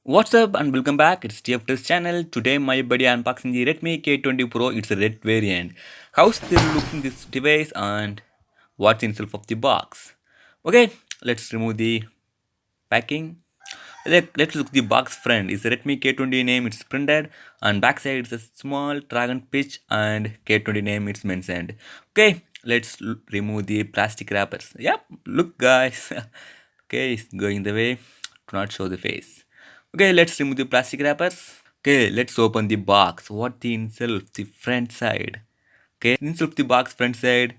What's up and welcome back. It's TFT's channel. Today my buddy unboxing the Redmi K20 Pro. It's a red variant. How's the looking this device and what's inside of the box? Okay, let's remove the packing. Let's look the box front. It's a Redmi K20 name. It's printed and backside it's a small dragon pitch and K20 name it's mentioned. Okay, let's remove the plastic wrappers. Yep, look guys. Okay, it's going the way. Do not show the face. Okay, let's remove the plastic wrappers. Okay, let's open the box. What the inside of the front side? Okay, inside of the box front side,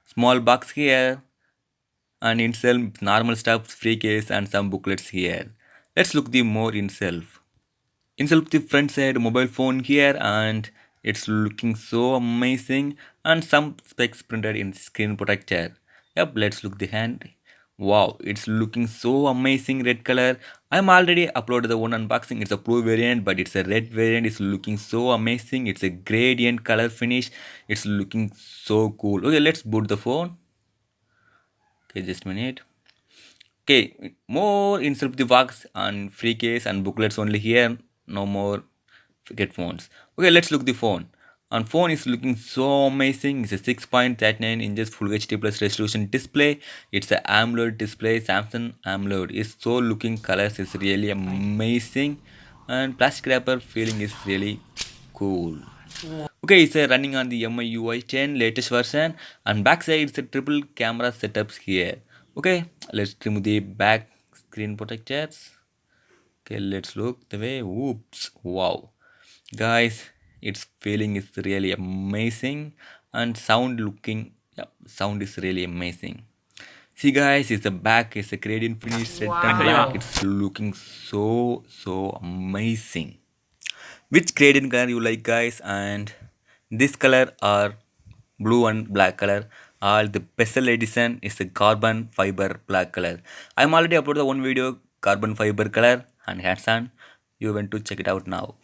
small box here, and inside normal stuff, free case, and some booklets here. Let's look the more inside. Inside of the front side, mobile phone here, and it's looking so amazing, and some specs printed in screen protector. Yep, let's look the hand. Wow, it's looking so amazing red color. I'm already uploaded the one unboxing. It's a pro variant, but it's a red variant. It's looking so amazing. It's a gradient color finish. It's looking so cool. Okay, let's boot the phone. Okay, just a minute. Okay, more inside of the box and free case and booklets only here. No more headphones. Okay, let's look the phone. And phone is looking so amazing. It's a 6.39 inches full HD plus resolution display. It's a AMOLED display. Samsung AMOLED is so looking colors is really amazing, and plastic wrapper feeling is really cool. Okay, it's running on the MIUI 10 latest version, and backside it's a triple camera setups here. Okay, let's remove the back screen protectors. Okay, let's look the way. Oops, wow, guys, its feeling is really amazing, and sound looking, yeah, sound is really amazing. See, guys, it's a back, it's a gradient finish, red and black. It's looking so amazing. Which gradient color you like, guys? And this color or blue and black color, all the special edition is a carbon fiber black color. I'm already uploaded one video carbon fiber color and hands on. You want to check it out now.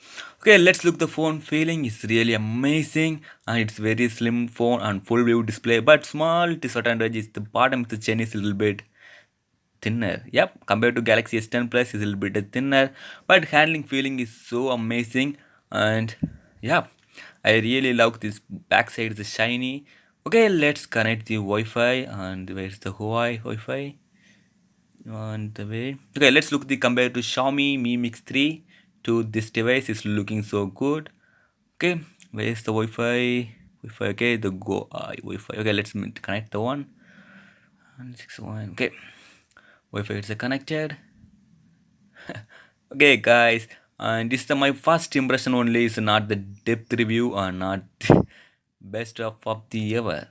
Okay, let's look the phone. Feeling is really amazing, and it's very slim phone and full view display, but small disadvantage is the bottom of the chain is a little bit thinner. Yep, compared to Galaxy S10 Plus is a little bit thinner, but handling feeling is so amazing. And yeah, I really love this backside is shiny. Okay, let's connect the Wi-Fi, and where's the Huawei Wi-Fi on the way. Okay, let's look the compare to Xiaomi Mi Mix 3 to this device is looking so good. Okay, where's the Wi-Fi? Wi-Fi. Okay, the Go Wi-Fi. Okay, let's connect the one. 161. Okay, Wi-Fi is connected. Okay, guys, and this is my first impression only. Is not the depth review or not best of the ever.